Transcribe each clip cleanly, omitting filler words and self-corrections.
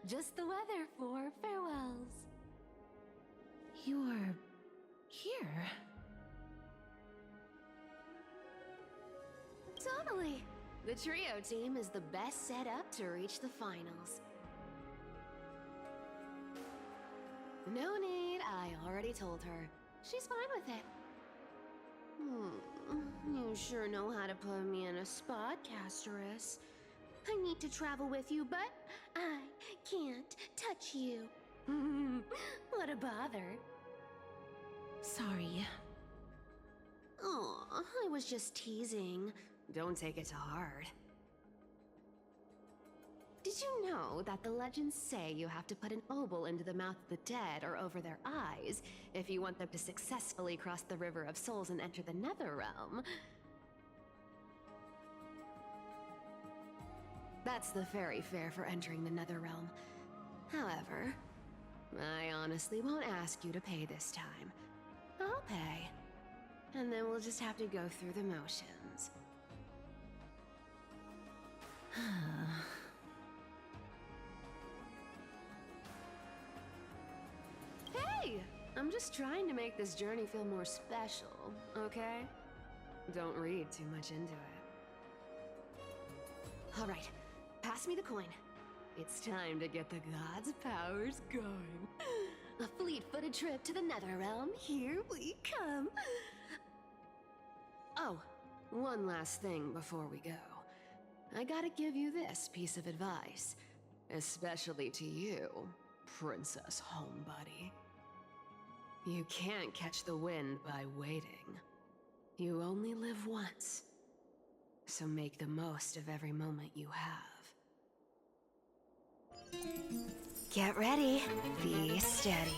Just the weather for farewells. You're here? Totally. The trio team is the best set up to reach the finals. No need, I already told her. She's fine with it. You sure know how to put me in a spot, Casterus. I need to travel with you, but I can't touch you. What a bother. Sorry. Oh, I was just teasing. Don't take it to heart. Did you know that the legends say you have to put an obol into the mouth of the dead or over their eyes if you want them to successfully cross the River of Souls and enter the Netherrealm? That's the fairy fare for entering the Netherrealm. However, I honestly won't ask you to pay this time. I'll pay. And then we'll just have to go through the motions. Hey! I'm just trying to make this journey feel more special, okay? Don't read too much into it. All right, pass me the coin. It's time to get the gods' powers going. A fleet-footed trip to the Netherrealm. Here we come. Oh, one last thing before we go. I gotta give you this piece of advice. Especially to you, Princess Homebody. You can't catch the wind by waiting. You only live once. So make the most of every moment you have. Get ready. Be steady.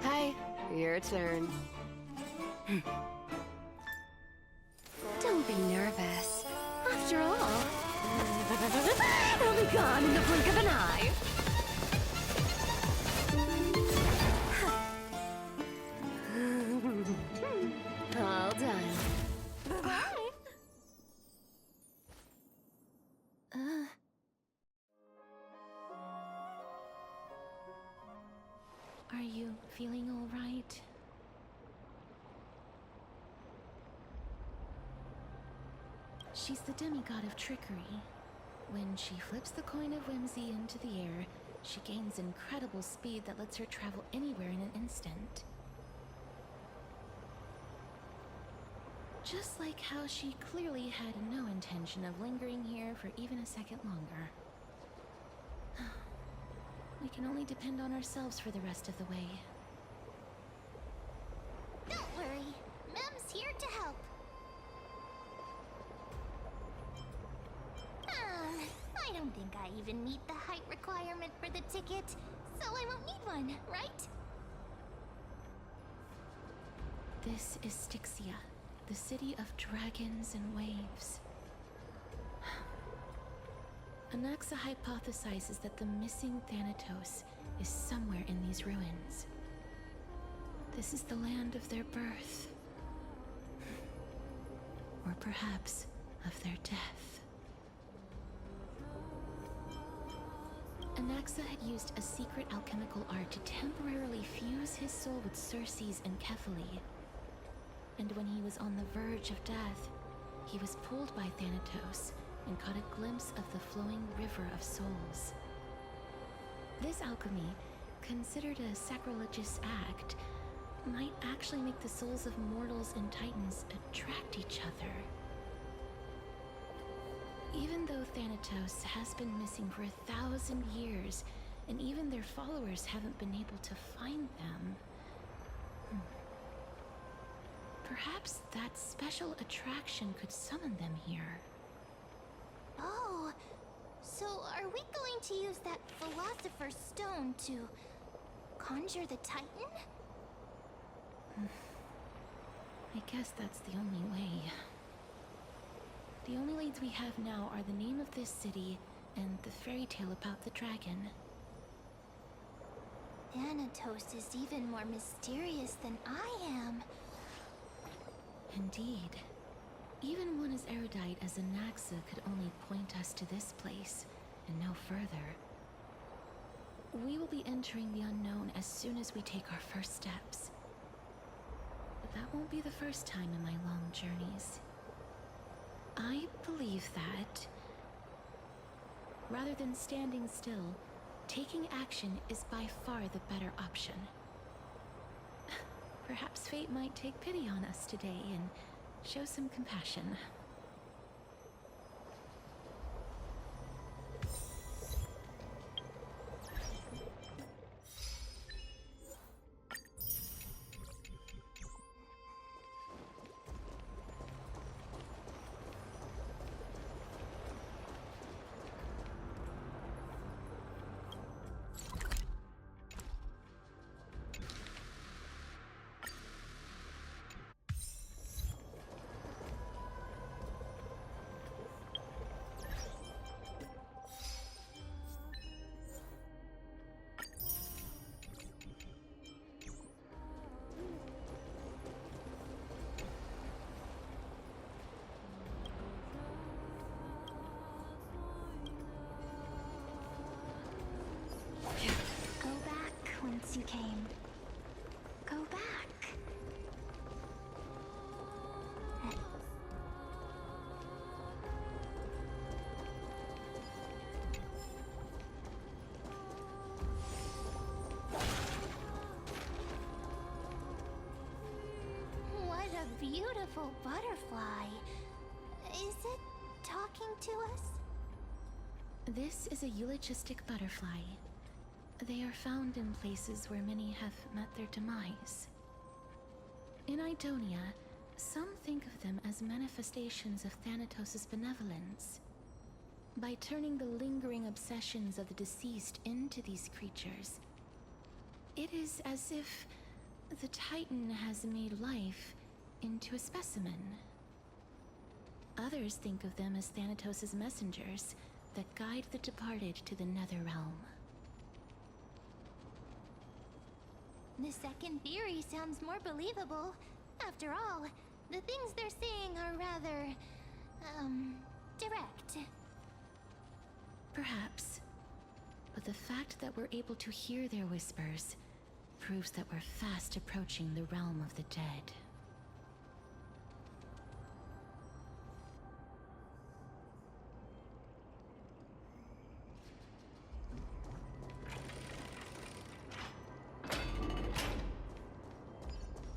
Hi, your turn. Don't be nervous. After all, it'll be gone in the blink of an eye. All done. Bye-bye. Are you feeling all right? She's the demigod of trickery. When she flips the coin of whimsy into the air, she gains incredible speed that lets her travel anywhere in an instant. Just like how she clearly had no intention of lingering here for even a second longer. We can only depend on ourselves for the rest of the way. Don't worry, Mem's here to help. I don't think I even meet the height requirement for the ticket, so I won't need one, right? This is Styxia, the city of dragons and waves. Anaxa hypothesizes that the missing Thanatos is somewhere in these ruins. This is the land of their birth. Or perhaps of their death. Anaxa had used a secret alchemical art to temporarily fuse his soul with Circe's and Kephae. And when he was on the verge of death, he was pulled by Thanatos and caught a glimpse of the flowing river of souls. This alchemy, considered a sacrilegious act, might actually make the souls of mortals and titans attract each other. Even though Thanatos has been missing for 1,000 years, and even their followers haven't been able to find them, perhaps that special attraction could summon them here. Oh, so are we going to use that Philosopher's Stone to conjure the Titan? I guess that's the only way. The only leads we have now are the name of this city and the fairy tale about the dragon. Thanatos is even more mysterious than I am. Indeed. Even one as erudite as Anaxa could only point us to this place, and no further. We will be entering the unknown as soon as we take our first steps. But that won't be the first time in my long journeys. I believe that, rather than standing still, taking action is by far the better option. Perhaps fate might take pity on us today and show some compassion. Go back whence you came. Go back. beautiful butterfly. Is it talking to us? This is a eulogistic butterfly. They are found in places where many have met their demise. In Idonia, some think of them as manifestations of Thanatos' benevolence. By turning the lingering obsessions of the deceased into these creatures, it is as if the Titan has made life into a specimen. Others think of them as Thanatos' messengers that guide the departed to the Netherrealm. The second theory sounds more believable. After all, the things they're saying are rather, direct. Perhaps. But the fact that we're able to hear their whispers proves that we're fast approaching the realm of the dead.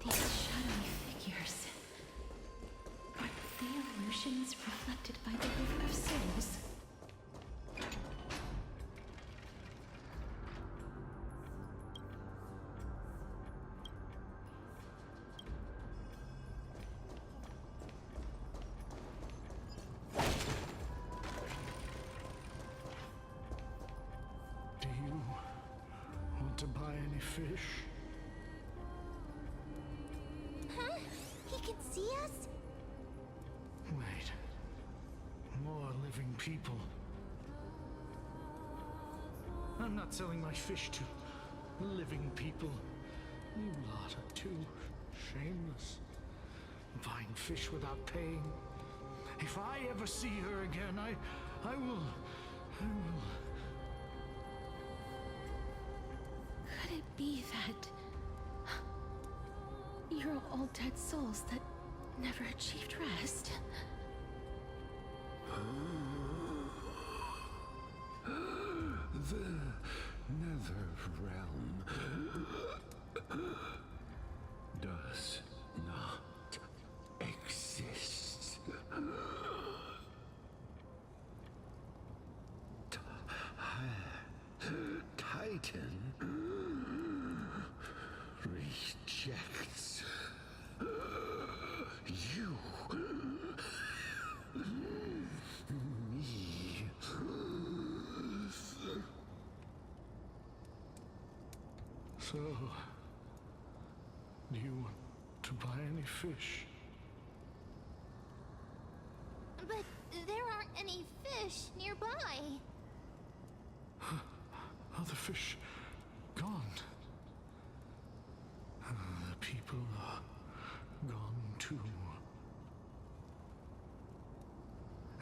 These shadowy figures. Are they illusions reflected by the river of souls? Do you want to buy any fish? Huh? He can see us? Wait. More living people. I'm not selling my fish to living people. You lot are too shameless. Buying fish without paying. If I ever see her again, I will. Could it be that you're all dead souls that never achieved rest? The Nether Realm does not exist. Titan rejects you. Me. So, do you want to buy any fish? But there aren't any fish nearby. Are the fish gone? The people are gone too.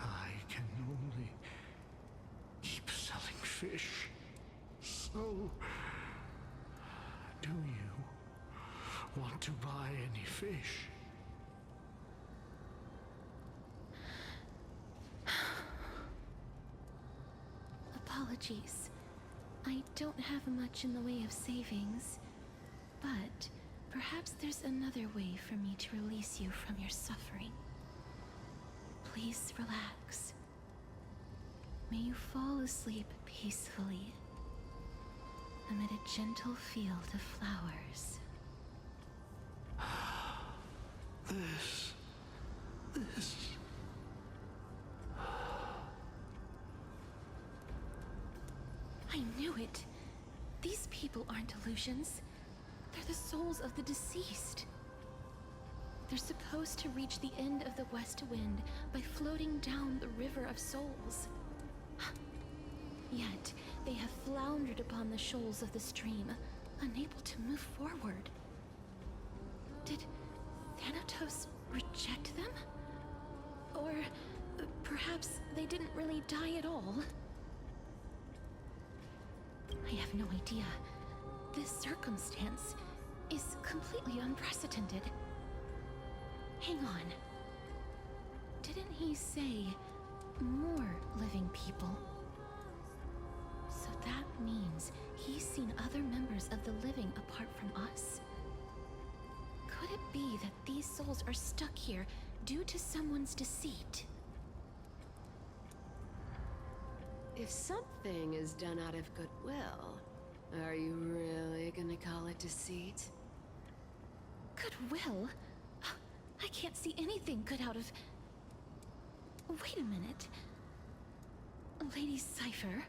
I can only keep selling fish. So, do you want to buy any fish? Apologies. I don't have much in the way of savings, but perhaps there's another way for me to release you from your suffering. Please relax. May you fall asleep peacefully amid a gentle field of flowers. This. I knew it. These people aren't illusions. They're the souls of the deceased. They're supposed to reach the end of the West Wind by floating down the River of Souls. Yet, they have floundered upon the shoals of the stream, unable to move forward. Did Thanatos reject them? Or perhaps they didn't really die at all? I have no idea. This circumstance is completely unprecedented. Hang on. Didn't he say more living people? So that means he's seen other members of the living apart from us? Could Could it be that these souls are stuck here due to someone's deceit? If something is done out of goodwill, are you really gonna call it deceit? Goodwill? I can't see anything good out of... Wait a minute. Lady Cypher?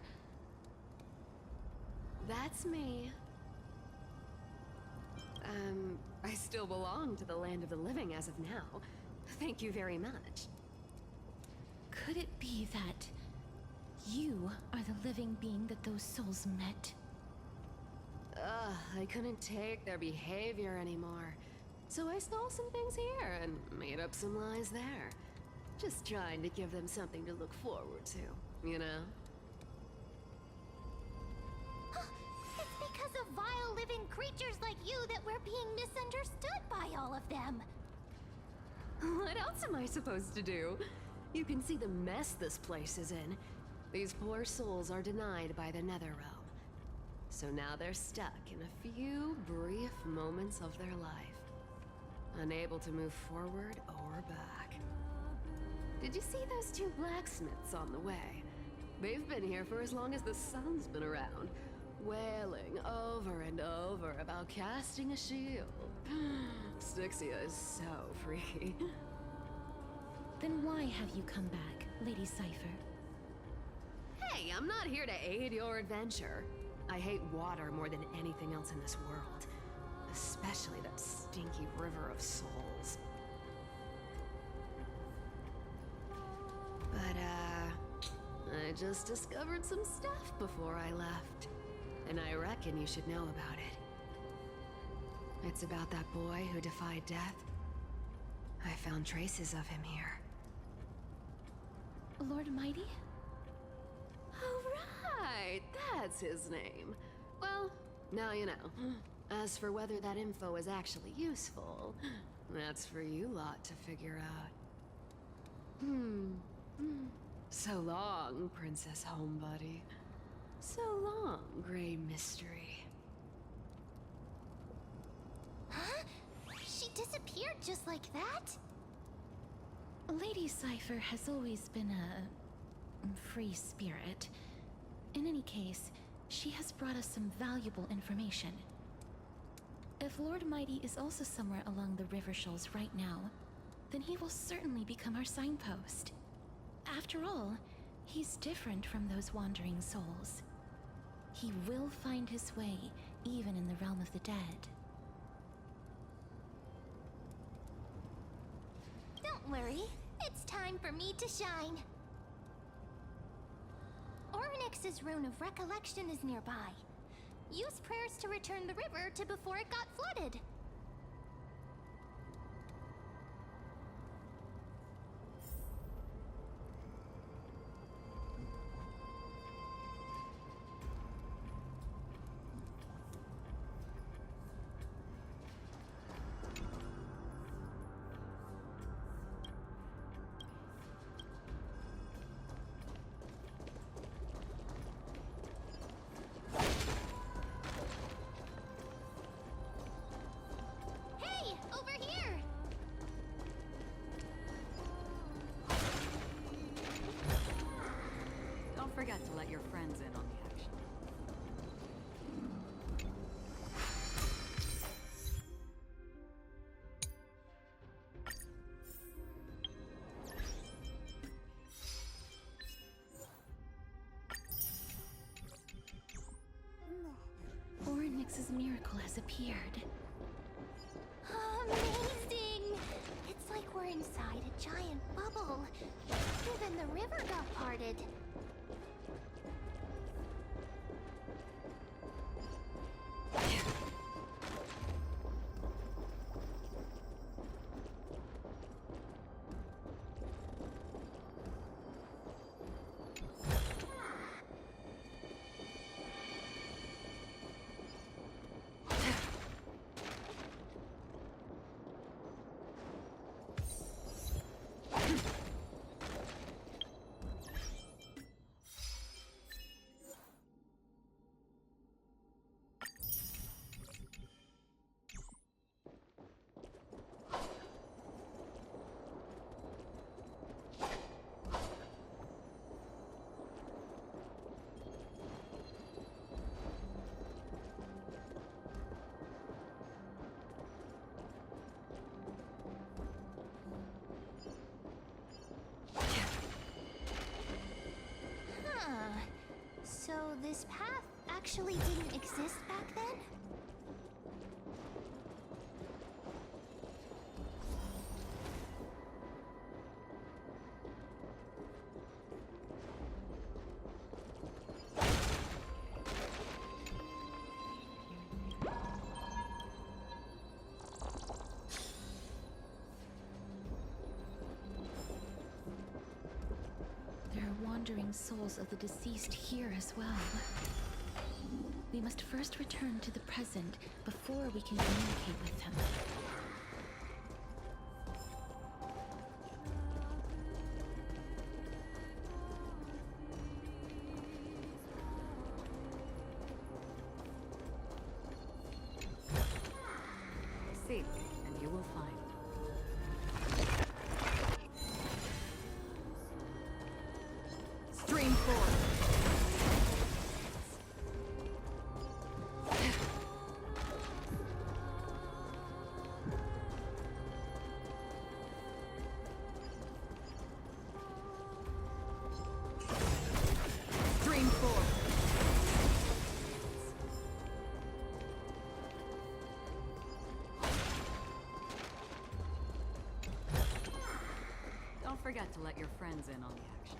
That's me. I still belong to the land of the living as of now. Thank you very much. Could it be that you are the living being that those souls met? I couldn't take their behavior anymore. So I stole some things here and made up some lies there. Just trying to give them something to look forward to, you know? It's because of vile living creatures like you that we're being misunderstood by all of them. What else am I supposed to do? You can see the mess this place is in. These poor souls are denied by the Netherrealm. So now they're stuck in a few brief moments of their life. Unable to move forward or back. Did you see those two blacksmiths on the way? They've been here for as long as the sun's been around, wailing over and over about casting a shield. Styxia is so freaky. Then why have you come back, Lady Cypher? Hey, I'm not here to aid your adventure. I hate water more than anything else in this world. Especially that stinky river of souls. But, I just discovered some stuff before I left. And I reckon you should know about it. It's about that boy who defied death. I found traces of him here. Lord Mighty? Oh, right! That's his name. Well, now you know. As for whether that info is actually useful, that's for you lot to figure out. So long, Princess Homebuddy. So long, Grey Mystery. Huh? She disappeared just like that? Lady Cypher has always been a free spirit. In any case, she has brought us some valuable information. If Lord Mighty is also somewhere along the river shoals right now, then he will certainly become our signpost. After all, he's different from those wandering souls. He will find his way, even in the realm of the dead. Don't worry, it's time for me to shine. Orynyx's rune of recollection is nearby. Use prayers to return the river to before it got flooded. Hey, over here! Don't forget to let your friends in on the action. Orynyx's miracle has appeared. Amazing! It's like we're inside a giant bubble. Even the river got parted. actually didn't exist back then? There are wandering souls of the deceased here as well. We must first return to the present before we can communicate with them. Seek, and you will find. Stream forth. Stream forth. Don't forget to let your friends in on the action.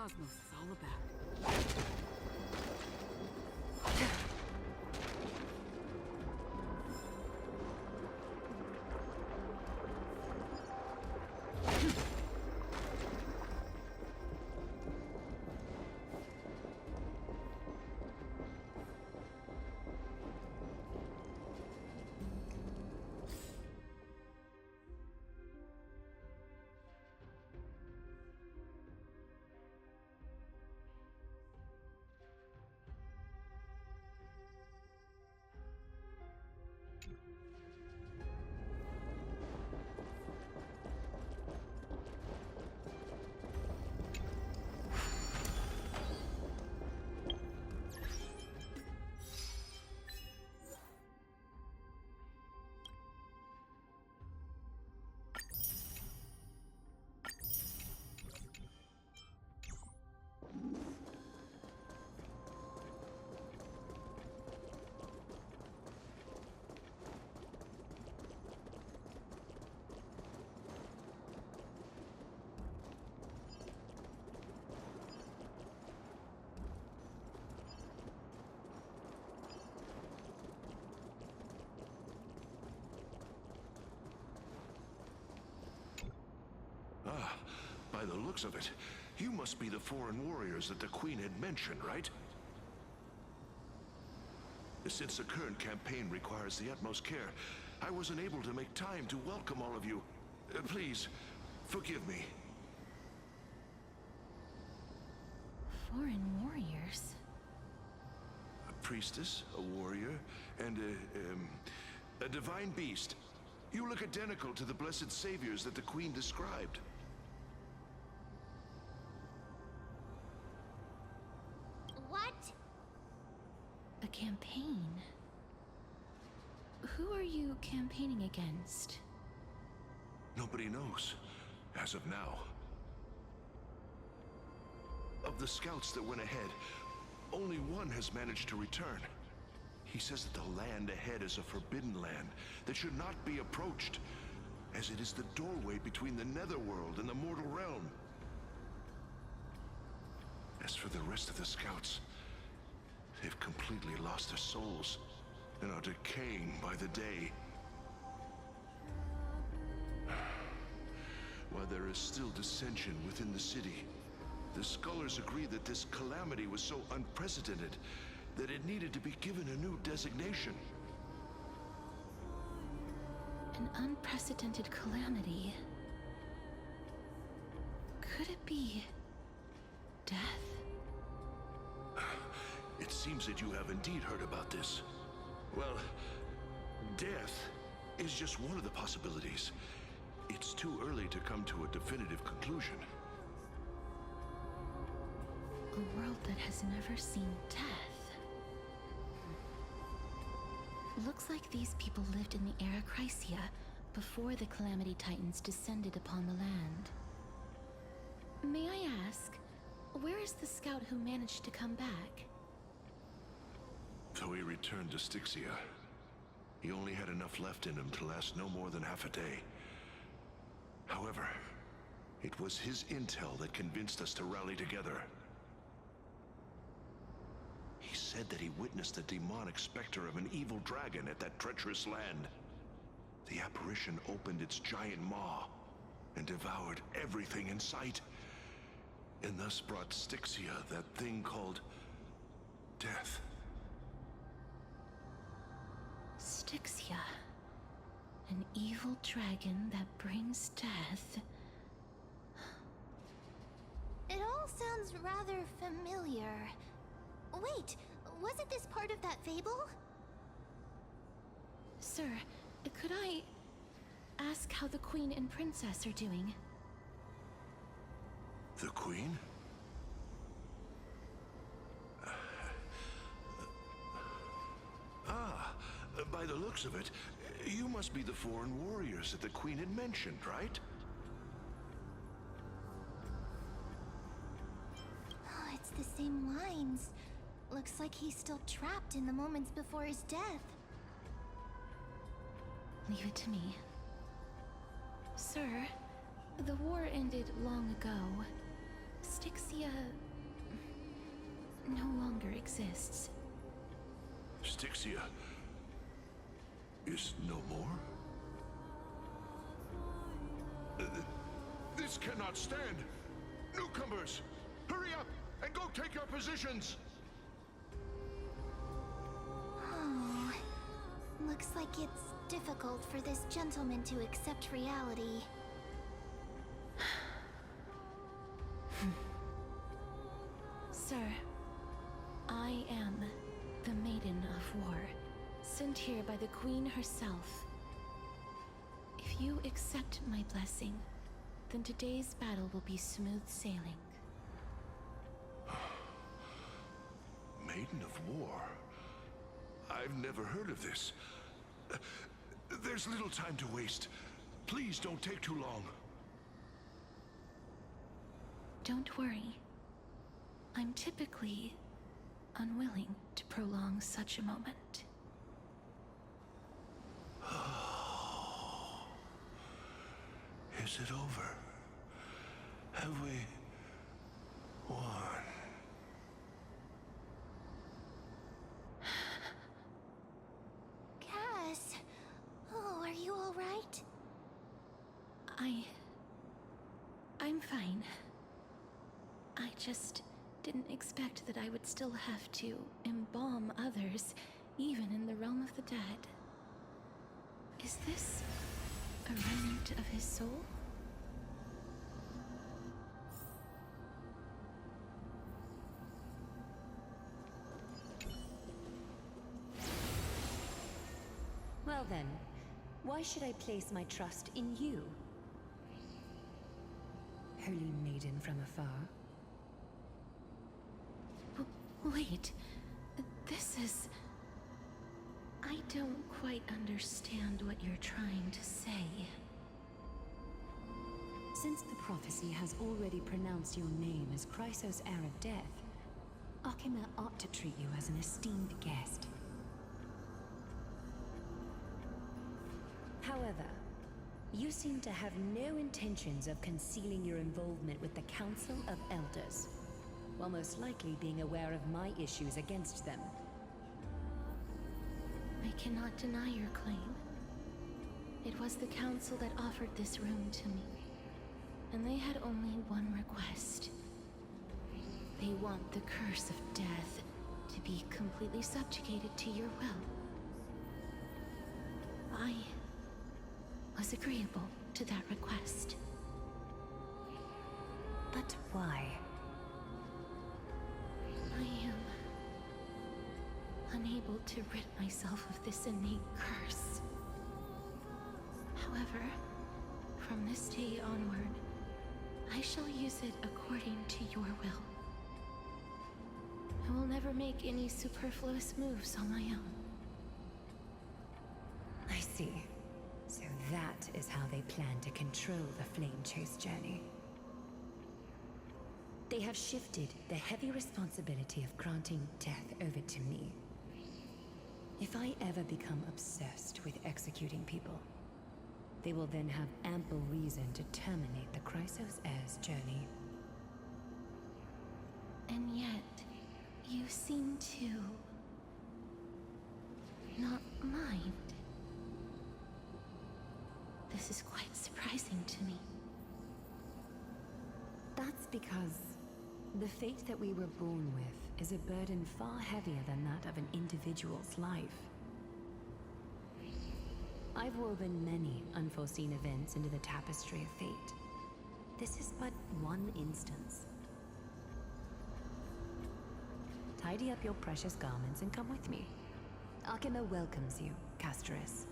cosmos is all about. Ah, by the looks of it, you must be the foreign warriors that the Queen had mentioned, right? Since the current campaign requires the utmost care, I wasn't able to make time to welcome all of you. Please, forgive me. Foreign warriors? A priestess, a warrior, and a divine beast. You look identical to the blessed saviors that the Queen described. What? A campaign? Who are you campaigning against? Nobody knows, as of now. Of the scouts that went ahead, only one has managed to return. He says that the land ahead is a forbidden land that should not be approached, as it is the doorway between the netherworld and the mortal realm. As for the rest of the scouts, they've completely lost their souls and are decaying by the day. While there is still dissension within the city, the scholars agree that this calamity was so unprecedented that it needed to be given a new designation. An unprecedented calamity. Could it be death? It seems that you have indeed heard about this. Well, death is just one of the possibilities. It's too early to come to a definitive conclusion. A world that has never seen death. Looks like these people lived in the era Chrysia before the Calamity Titans descended upon the land. May I ask, where is the scout who managed to come back? So he returned to Styxia. He only had enough left in him to last no more than half a day. However, it was his intel that convinced us to rally together. He said that he witnessed the demonic specter of an evil dragon at that treacherous land. The apparition opened its giant maw and devoured everything in sight, and thus brought Styxia that thing called death. Styxia. An evil dragon that brings death. It all sounds rather familiar. Wait, wasn't this part of that fable? Sir, could I ask how the Queen and Princess are doing? The Queen? By the looks of it, you must be the foreign warriors that the Queen had mentioned, right? Oh, it's the same lines. Looks like he's still trapped in the moments before his death. Leave it to me. Sir, the war ended long ago. Styxia no longer exists. Styxia is no more? This cannot stand! Newcomers, hurry up and go take your positions! Oh, looks like it's difficult for this gentleman to accept reality. Sir, I am the Maiden of War, sent here by the Queen herself. If you accept my blessing, then today's battle will be smooth sailing. Maiden of War? I've never heard of this. There's little time to waste. Please don't take too long. Don't worry. I'm typically unwilling to prolong such a moment. Is it over? Have we won? Cass, oh, are you all right? I'm fine. I just didn't expect that I would still have to embalm others, even in the realm of the dead. Is this a remnant of his soul? Well then, why should I place my trust in you? Holy maiden from afar. Wait, this is... I don't quite understand what you're trying to say. Since the prophecy has already pronounced your name as Chrysos' heir of death, Akima ought to treat you as an esteemed guest. However, you seem to have no intentions of concealing your involvement with the Council of Elders, while most likely being aware of my issues against them. I cannot deny your claim. It was the Council that offered this room to me, and they had only one request. They want the curse of death to be completely subjugated to your will. I was agreeable to that request. But why? I am unable to rid myself of this innate curse. However, from this day onward, I shall use it according to your will. I will never make any superfluous moves on my own. I see. So that is how they plan to control the Flame Chase journey. They have shifted the heavy responsibility of granting death over to me. If I ever become obsessed with executing people, they will then have ample reason to terminate the Chrysos heir's journey. And yet, you seem to not mind. This is quite surprising to me. That's because the fate that we were born with is a burden far heavier than that of an individual's life. I've woven many unforeseen events into the tapestry of fate. This is but one instance. Tidy up your precious garments and come with me. Akima welcomes you, Castoris.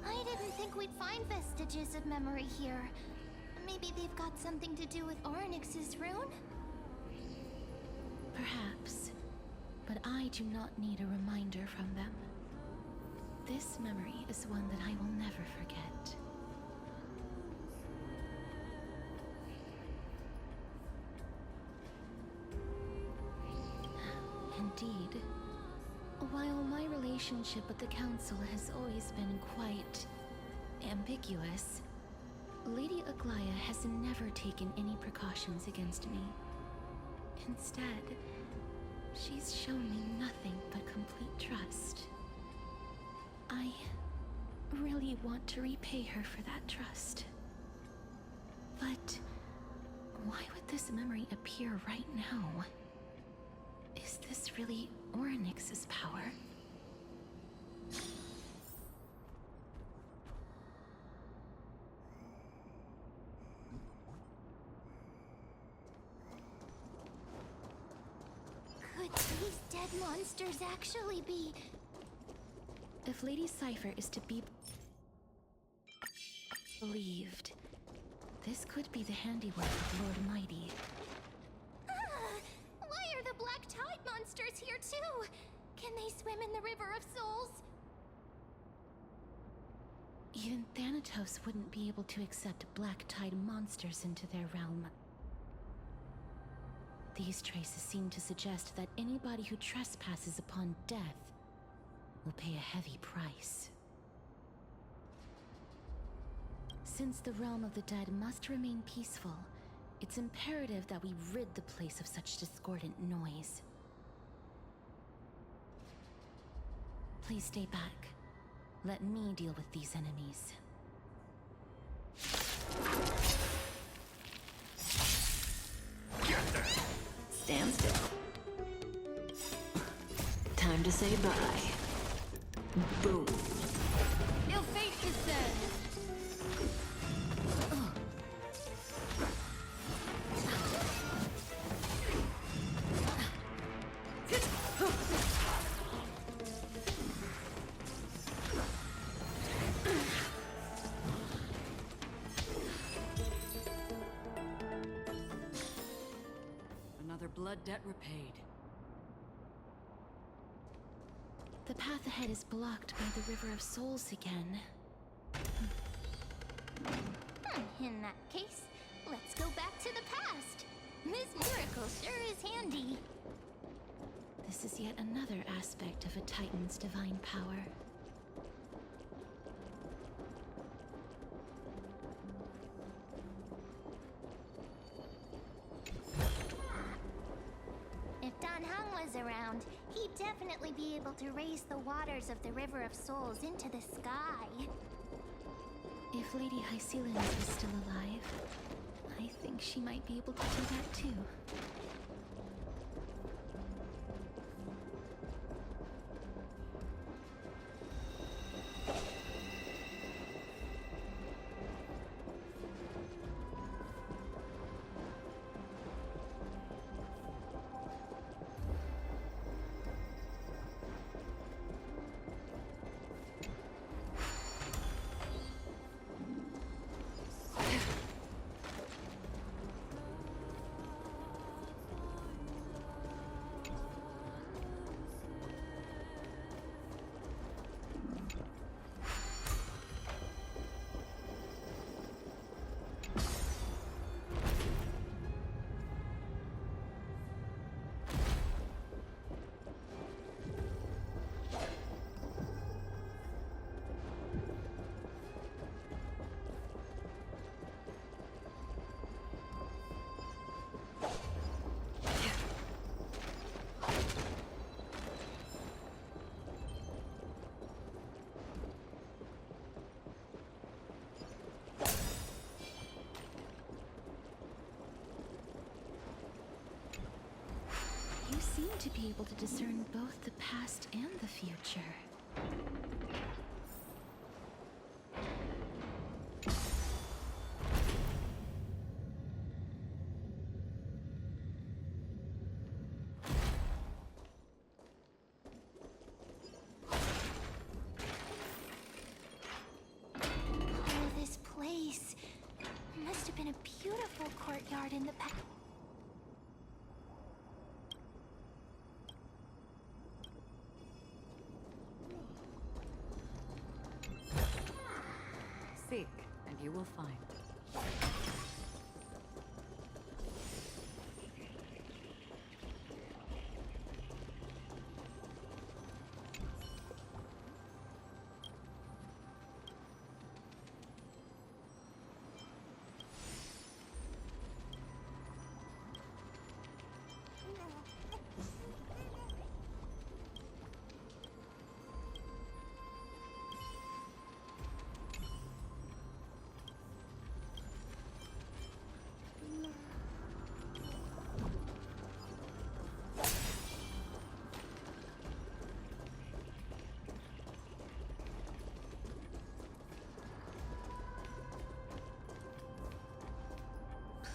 I didn't think we'd find vestiges of memory here. Maybe they've got something to do with Ornyx's rune? Perhaps, but I do not need a reminder from them. This memory is one that I will never forget. Indeed. While my relationship with the Council has always been quite ambiguous, Lady Aglaya has never taken any precautions against me. Instead, she's shown me nothing but complete trust. I really want to repay her for that trust. But why would this memory appear right now? Is this really Orynyx's power? Could these dead monsters actually be... If Lady Cypher is to be believed, this could be the handiwork of Lord Mighty. Why are the Black Tide monsters here too? Can they swim in the River of Souls? Even Thanatos wouldn't be able to accept Black Tide monsters into their realm. These traces seem to suggest that anybody who trespasses upon death will pay a heavy price. Since the realm of the dead must remain peaceful, it's imperative that we rid the place of such discordant noise. Please stay back. Let me deal with these enemies. Stand still. Time to say bye. Boom. Ill fate is said. Another blood debt repaid. The path ahead is blocked by the River of Souls again. In that case, let's go back to the past. This miracle sure is handy. This is yet another aspect of a Titan's divine power. If Dan Heng was around, he'd definitely be able to raise the waters of the River of Souls into the sky. If Lady Hycelens was still alive, I think she might be able to do that too. You seem to be able to discern both the past and the future. Oh, this place must have been a beautiful courtyard in the past. Seek, and you will find.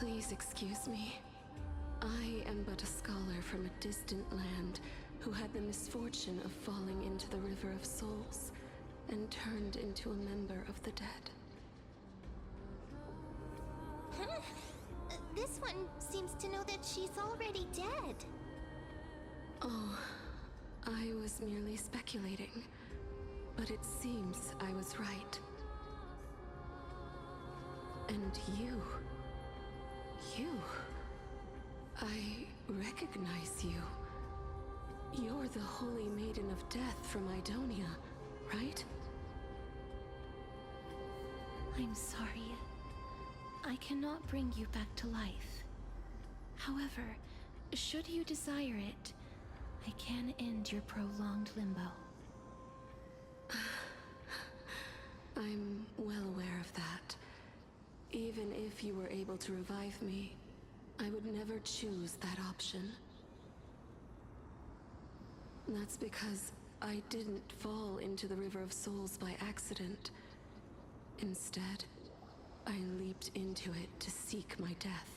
Please excuse me. I am but a scholar from a distant land who had the misfortune of falling into the River of Souls and turned into a member of the dead. Huh? This one seems to know that she's already dead. Oh, I was merely speculating, but it seems I was right. And you... I recognize you. You're the Holy Maiden of Death from Idonia, right? I'm sorry. I cannot bring you back to life. However, should you desire it, I can end your prolonged limbo. I'm well aware of that. Even if you were able to revive me, I would never choose that option. That's because I didn't fall into the River of Souls by accident. Instead, I leaped into it to seek my death.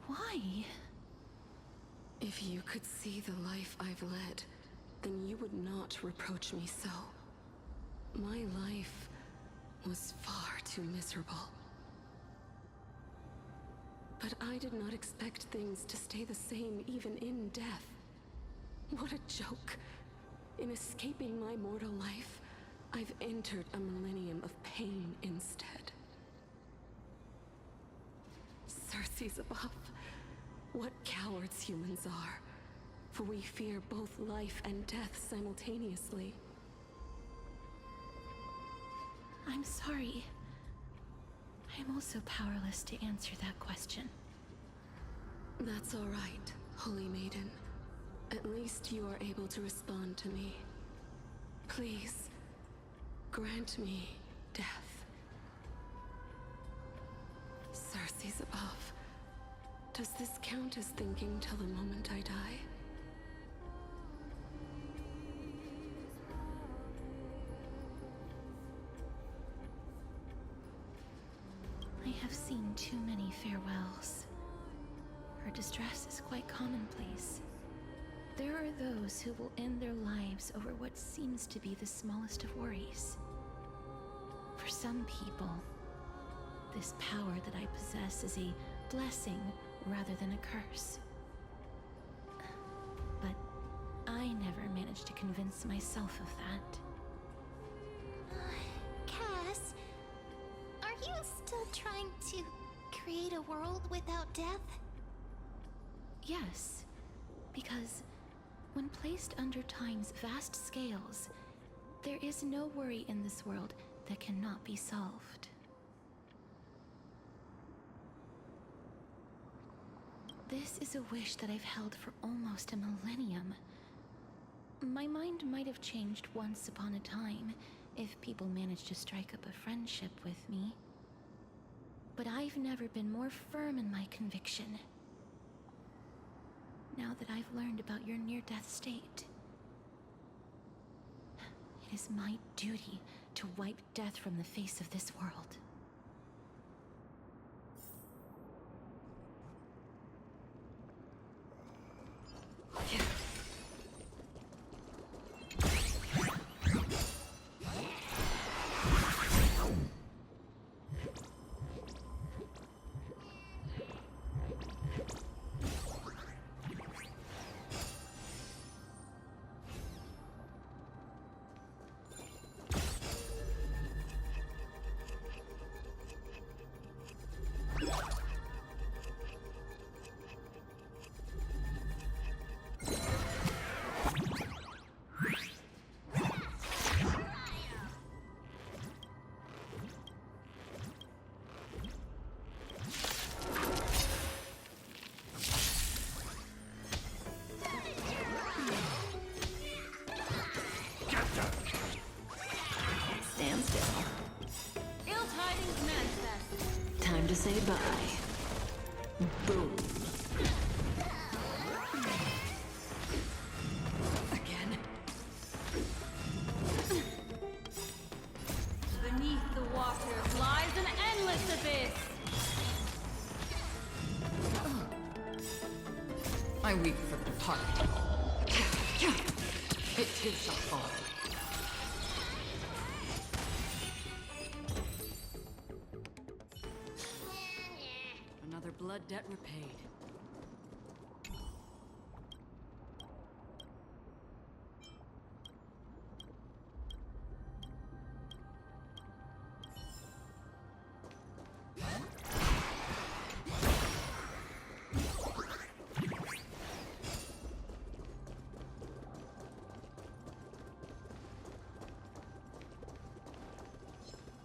Why? If you could see the life I've led, then you would not reproach me so. My life was far too miserable. But I did not expect things to stay the same even in death. What a joke. In escaping my mortal life, I've entered a millennium of pain instead. Circes above. What cowards humans are. For we fear both life and death simultaneously. I'm sorry. I am also powerless to answer that question. That's all right, Holy Maiden. At least you are able to respond to me. Please, grant me death. Circes above. Does this count as thinking till the moment I die? I have seen too many farewells. Her distress is quite commonplace. There are those who will end their lives over what seems to be the smallest of worries. For some people, this power that I possess is a blessing rather than a curse. But I never managed to convince myself of that. Cass, are you still trying to create a world without death? Yes, because when placed under time's vast scales, there is no worry in this world that cannot be solved. This is a wish that I've held for almost a millennium. My mind might have changed once upon a time if people managed to strike up a friendship with me. But I've never been more firm in my conviction. Now that I've learned about your near-death state, it is my duty to wipe death from the face of this world. Time to say bye. Boom. Again. Beneath the waters lies an endless abyss. I weep for the departed. It gives a fall. Another blood debt repaid.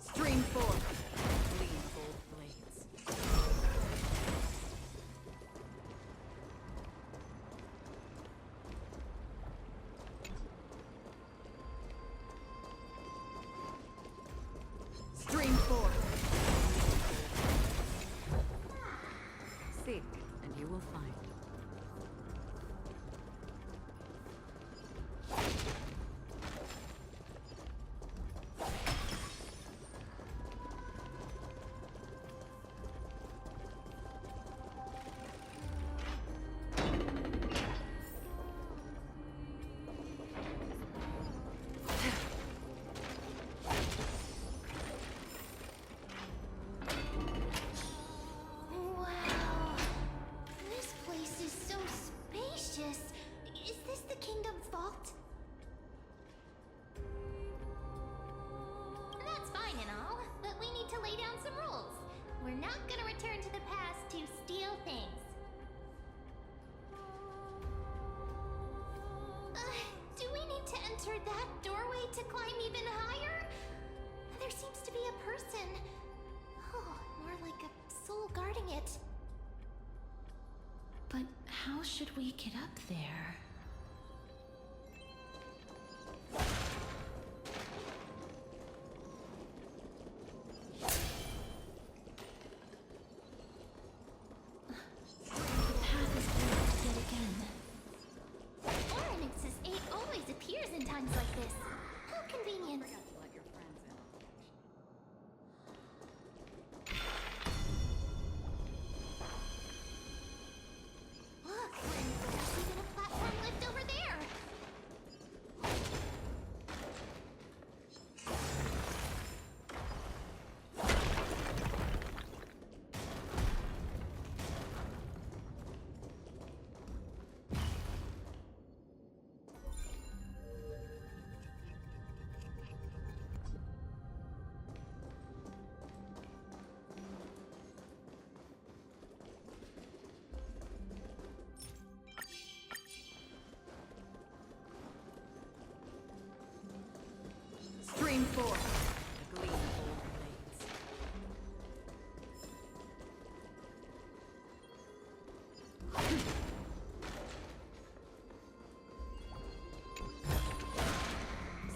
Stream forth. Gleam gold blades. Stream forth. Seek, and you will find. Wow. This place is so spacious. Is this the kingdom's vault? That's fine and all, but we need to lay down some rules. We're not gonna return to the past to steal things. Do we need to enter that doorway to climb even higher? There seems to be a person. Oh, more like a soul guarding it. But how should we get up there? The path is blocked yet again. Oryx's 8 always appears in times like this. How convenient. Forgot to let your friends in. Look, there's even a platform lift over there. Stream forth. The gleam gold blades.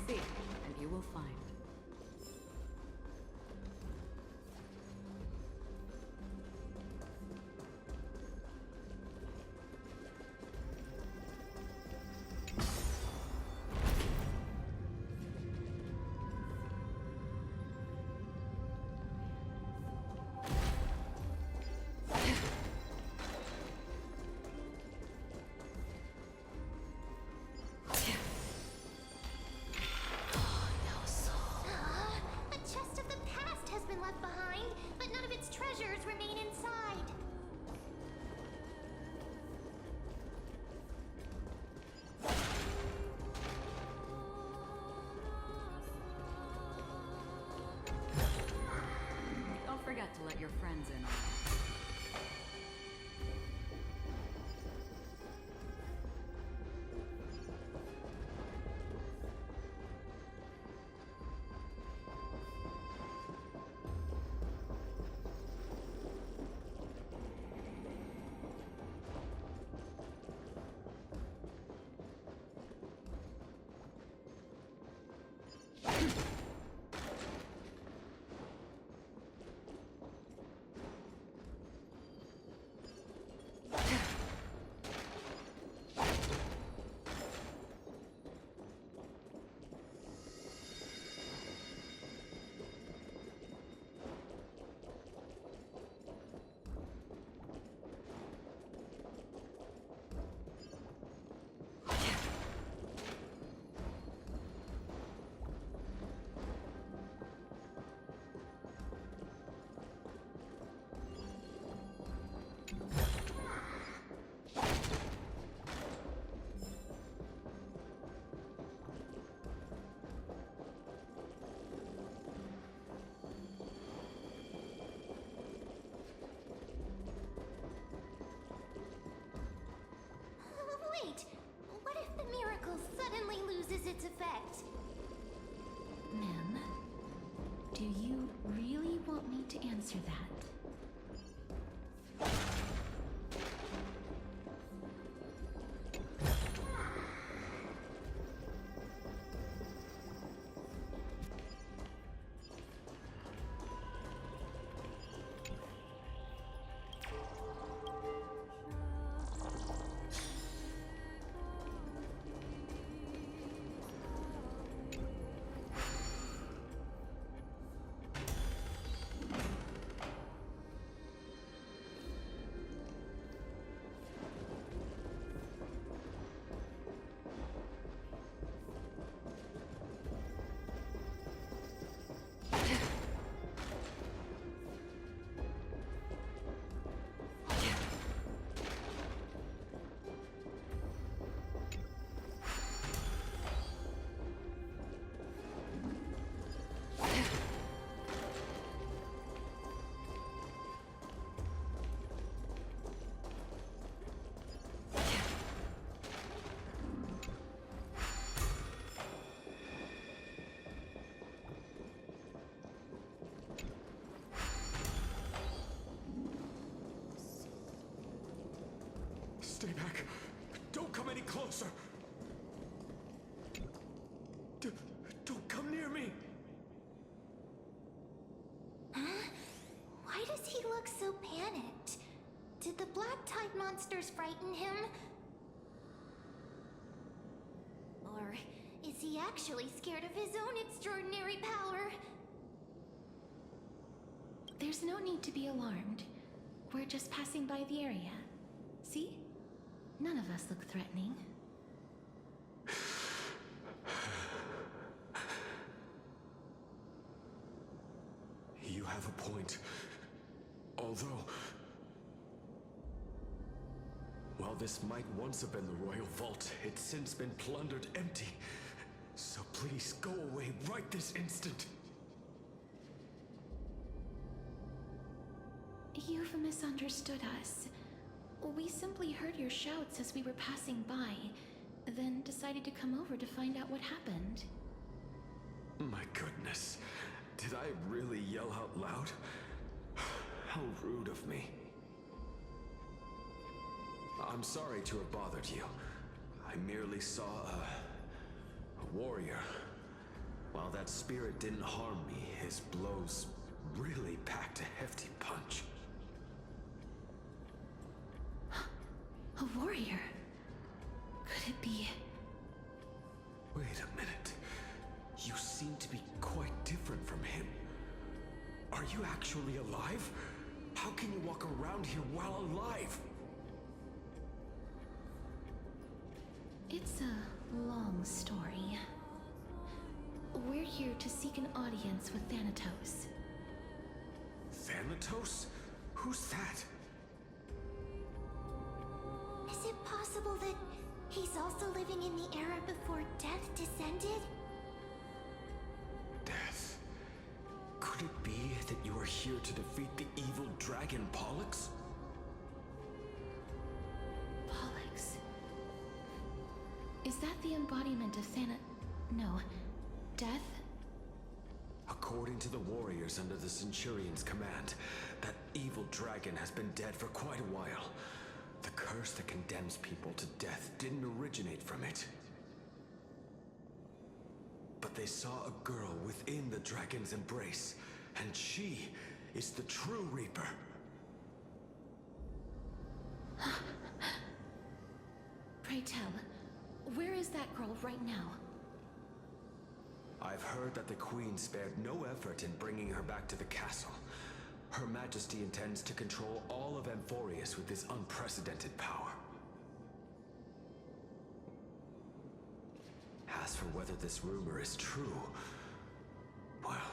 Seek, and you will find. A chest of the past has been left behind, but none of its treasures remain inside. Don't forget to let your friends in. wait! What if the miracle suddenly loses its effect? Ma'am, do you really want me to answer that? Stay back. Don't come any closer. Don't come near me. Why does he look so panicked? Did the black tide monsters frighten him? Or is he actually scared of his own extraordinary power? There's no need to be alarmed. We're just passing by the area. See? None of us look threatening. You have a point. Although, while this might once have been the royal vault, it's since been plundered empty. So please go away right this instant. You've misunderstood us. We simply heard your shouts as we were passing by, then decided to come over to find out what happened. My goodness. Did I really yell out loud? How rude of me. I'm sorry to have bothered you. I merely saw a warrior. While that spirit didn't harm me, his blows really packed a hefty punch. A warrior? Could it be... Wait a minute. You seem to be quite different from him. Are you actually alive? How can you walk around here while alive? It's a long story. We're here to seek an audience with Thanatos. Thanatos? Who's that? Is it possible that he's also living in the era before death descended? Death? Could it be that you are here to defeat the evil dragon Pollux? Pollux. Is that the embodiment of No. Death? According to the warriors under the Centurion's command, that evil dragon has been dead for quite a while. The curse that condemns people to death didn't originate from it. But they saw a girl within the dragon's embrace, and she is the true Reaper. Pray tell, where is that girl right now? I've heard that the Queen spared no effort in bringing her back to the castle. Her Majesty intends to control all of Amphorius with this unprecedented power. As for whether this rumor is true, well,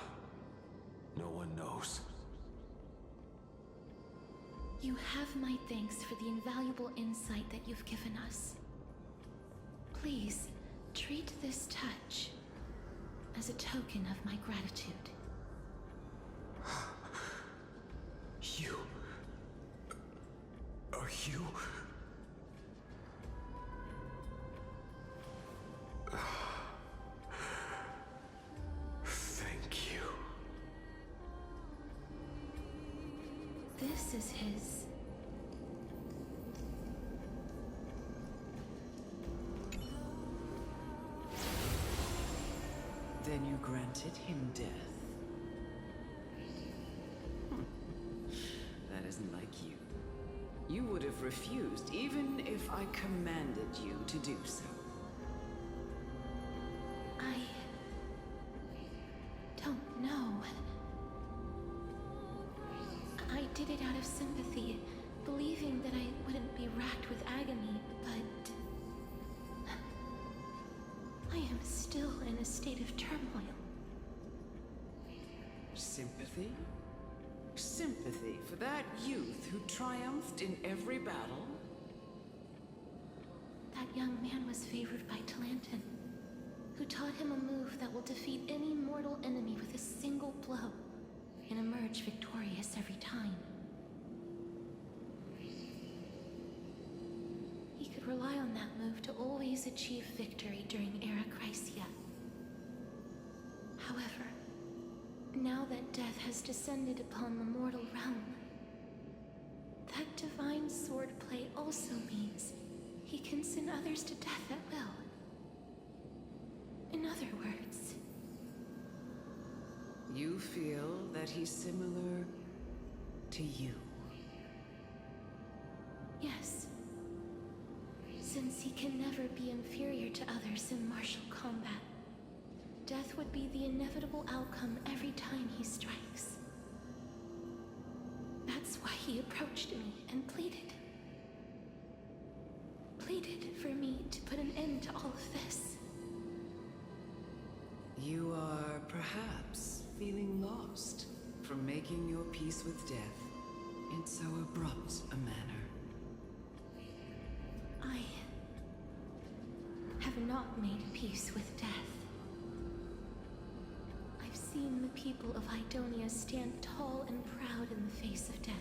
no one knows. You have my thanks for the invaluable insight that you've given us. Please, treat this touch as a token of my gratitude. You... Are you... is his. Then you granted him death. That isn't like you. You would have refused even if I commanded you to do so. I don't know. I did it out of sympathy, believing that I wouldn't be racked with agony, but I am still in a state of turmoil. Sympathy? Sympathy for that youth who triumphed in every battle? That young man was favored by Talantin, who taught him a move that will defeat any mortal enemy with a single blow and emerge victorious every time. He could rely on that move to always achieve victory during Era Chrysia. However, now that death has descended upon the mortal realm, that divine swordplay also means he can send others to death at will. In other words, You feel that he's similar to you? yes. Since he can never be inferior to others in martial combat, death would be the inevitable outcome every time he strikes. That's why he approached me and pleaded. Pleaded for me to put an end to all of this. You are perhaps feeling lost from making your peace with death in so abrupt a manner. I have not made peace with death. I've seen the people of Idonia stand tall and proud in the face of death.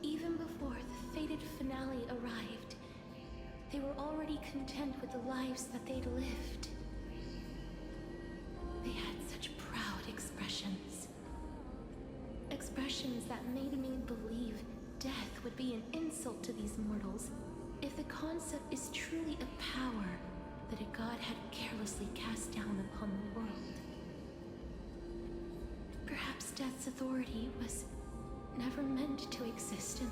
Even before the fated finale arrived, they were already content with the lives that they'd lived. They had such proud expressions. Expressions that made me believe death would be an insult to these mortals if the concept is truly a power that a god had carelessly cast down upon the world. Perhaps death's authority was never meant to exist in